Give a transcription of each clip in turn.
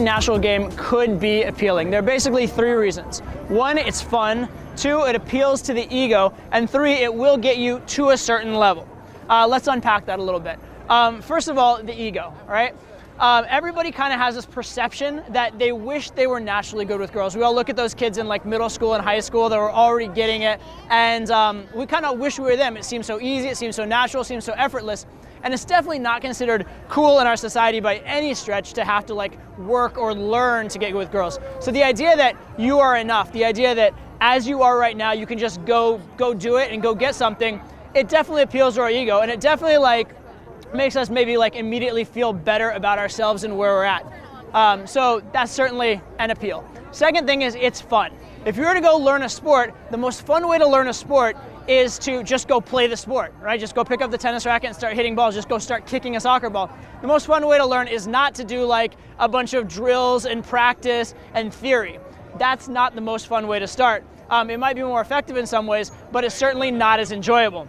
Natural game could be appealing. There are basically 3 reasons. 1, it's fun. 2, it appeals to the ego. And 3, it will get you to a certain level. Let's unpack that a little bit. First of all, the ego, right? Everybody kind of has this perception that they wish they were naturally good with girls. We all look at those kids in like middle school and high school that were already getting it, and we kind of wish we were them. It seems so easy, it seems so natural, it seems so effortless. And it's definitely not considered cool in our society by any stretch to have to like work or learn to get good with girls. So the idea that you are enough, the idea that as you are right now, you can just go do it and go get something, it definitely appeals to our ego, and it definitely like makes us maybe like immediately feel better about ourselves and where we're at. So that's certainly an appeal. Second thing is it's fun. If you were to go learn a sport, the most fun way to learn a sport is to just go play the sport, right? Just go pick up the tennis racket and start hitting balls, just go start kicking a soccer ball. The most fun way to learn is not to do like a bunch of drills and practice and theory. That's not the most fun way to start. It might be more effective in some ways, but it's certainly not as enjoyable.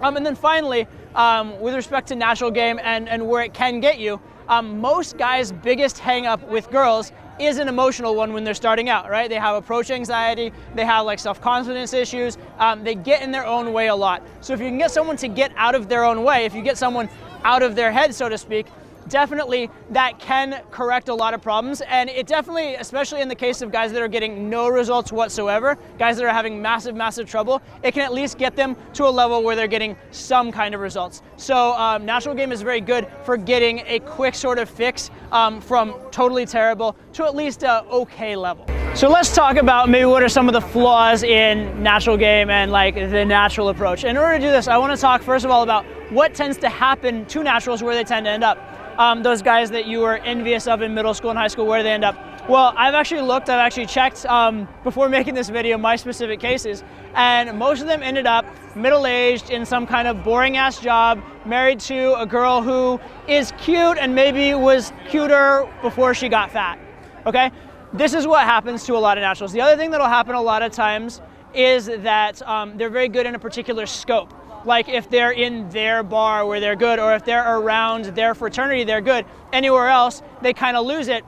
And then finally, with respect to natural game and where it can get you, most guys' biggest hang up with girls is an emotional one when they're starting out, right? They have approach anxiety, they have like self-confidence issues, they get in their own way a lot. So if you can get someone to get out of their own way, if you get someone out of their head, so to speak, definitely that can correct a lot of problems. And it definitely, especially in the case of guys that are getting no results whatsoever, guys that are having massive trouble, it can at least get them to a level where they're getting some kind of results. So natural game is very good for getting a quick sort of fix from totally terrible to at least a okay level. So let's talk about maybe what are some of the flaws in natural game and like the natural approach. In order to do this, I want to talk first of all about what tends to happen to naturals, where they tend to end up. Those guys that you were envious of in middle school and high school, where do they end up? Well, I've actually checked before making this video my specific cases, and most of them ended up middle-aged in some kind of boring-ass job, married to a girl who is cute and maybe was cuter before she got fat, okay? This is what happens to a lot of naturals. The other thing that'll happen a lot of times is that they're very good in a particular scope. Like if they're in their bar where they're good, or if they're around their fraternity, they're good. Anywhere else, they kind of lose it.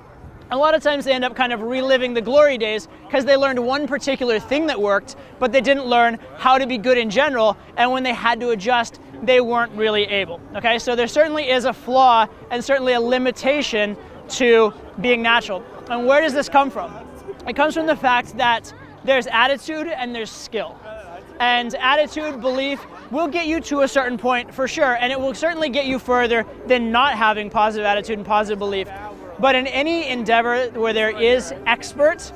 A lot of times they end up kind of reliving the glory days because they learned one particular thing that worked, but they didn't learn how to be good in general, and when they had to adjust, they weren't really able, okay? So there certainly is a flaw and certainly a limitation to being natural. And where does this come from? It comes from the fact that there's attitude and there's skill. And attitude, belief, will get you to a certain point for sure, and it will certainly get you further than not having positive attitude and positive belief. But in any endeavor where there is expert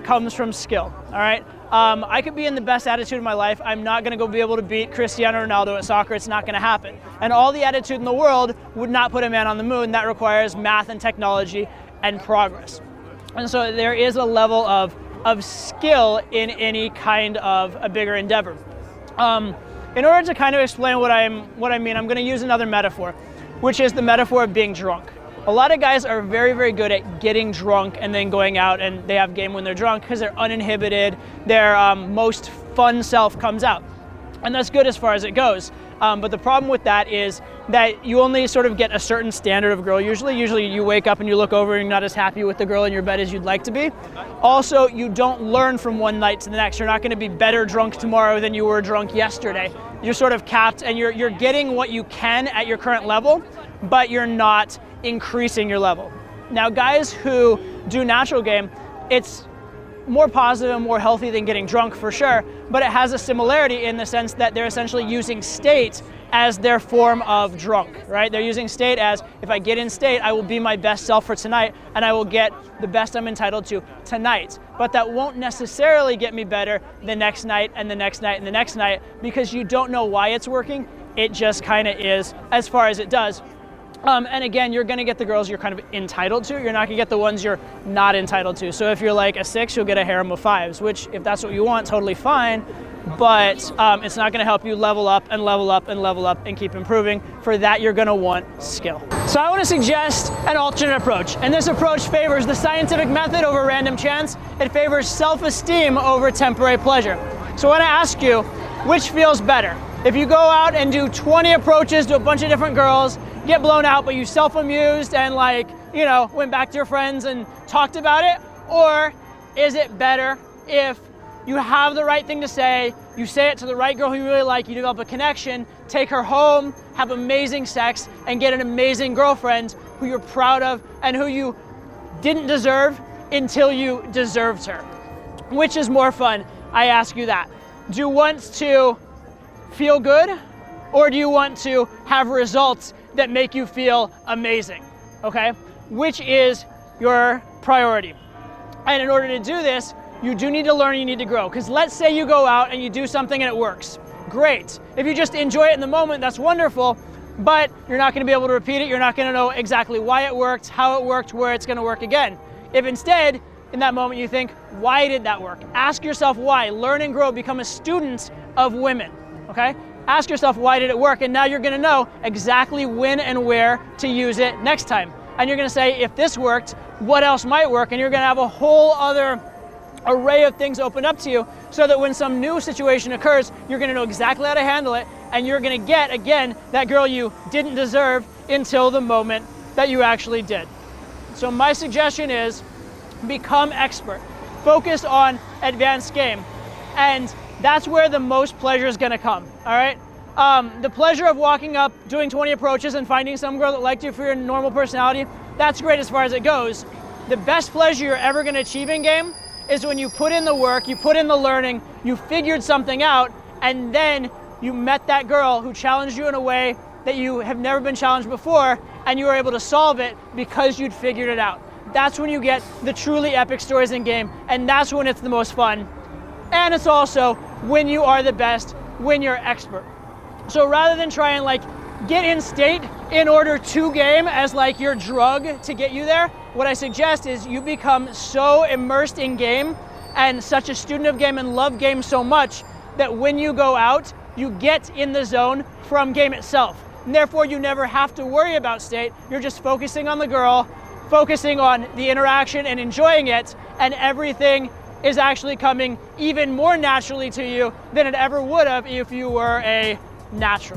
comes from skill, all right? I could be in the best attitude of my life. I'm not gonna go be able to beat Cristiano Ronaldo at soccer. It's not gonna happen. And all the attitude in the world would not put a man on the moon. That requires math and technology and progress. And so there is a level of skill in any kind of a bigger endeavor. In order to kind of explain what I mean, I'm going to use another metaphor, which is the metaphor of being drunk. A lot of guys are very good at getting drunk and then going out and they have game when they're drunk because they're uninhibited, their most fun self comes out. And that's good as far as it goes. But the problem with that is that you only sort of get a certain standard of girl. Usually you wake up and you look over and you're not as happy with the girl in your bed as you'd like to be. Also, you don't learn from one night to the next. You're not going to be better drunk tomorrow than you were drunk yesterday. You're sort of capped and you're getting what you can at your current level, but you're not increasing your level. Now, guys who do natural game, it's more positive and more healthy than getting drunk for sure, but it has a similarity in the sense that they're essentially using state as their form of drunk, right? They're using state as, if I get in state, I will be my best self for tonight and I will get the best I'm entitled to tonight. But that won't necessarily get me better the next night and the next night and the next night because you don't know why it's working. It just kind of is as far as it does. And again, you're gonna get the girls you're kind of entitled to. You're not gonna get the ones you're not entitled to. So if you're like a 6, you'll get a harem of 5s, which if that's what you want, totally fine. But it's not gonna help you level up and level up and level up and keep improving. For that, you're gonna want skill. So I wanna suggest an alternate approach. And this approach favors the scientific method over random chance. It favors self-esteem over temporary pleasure. So I wanna ask you, which feels better? If you go out and do 20 approaches to a bunch of different girls, get blown out, but you self-amused and like went back to your friends and talked about it? Or is it better if you have the right thing to say, you say it to the right girl who you really like, you develop a connection, take her home, have amazing sex, and get an amazing girlfriend who you're proud of and who you didn't deserve until you deserved her? Which is more fun? I ask you that. Do you want to feel good, or do you want to have results that make you feel amazing? Okay? Which is your priority? And in order to do this, you do need to learn, you need to grow. Because let's say you go out and you do something and it works. Great. If you just enjoy it in the moment, that's wonderful, but you're not going to be able to repeat it. You're not going to know exactly why it worked, how it worked, where it's going to work again. If instead, in that moment you think, why did that work? Ask yourself why. Learn and grow. Become a student of women. Okay? Ask yourself, why did it work? And now you're going to know exactly when and where to use it next time. And you're going to say, if this worked, what else might work? And you're going to have a whole other array of things open up to you, so that when some new situation occurs, you're going to know exactly how to handle it, and you're going to get, again, that girl you didn't deserve until the moment that you actually did. So my suggestion is become expert. Focus on advanced game. And that's where the most pleasure is going to come, all right? The pleasure of walking up, doing 20 approaches, and finding some girl that liked you for your normal personality, that's great as far as it goes. The best pleasure you're ever going to achieve in game is when you put in the work, you put in the learning, you figured something out, and then you met that girl who challenged you in a way that you have never been challenged before, and you were able to solve it because you'd figured it out. That's when you get the truly epic stories in game, and that's when it's the most fun. And it's also when you are the best, when you're expert. So rather than try and get in state in order to game as your drug to get you there, what I suggest is you become so immersed in game and such a student of game and love game so much that when you go out, you get in the zone from game itself. And therefore, you never have to worry about state. You're just focusing on the girl, focusing on the interaction and enjoying it, and everything is actually coming even more naturally to you than it ever would have if you were a natural.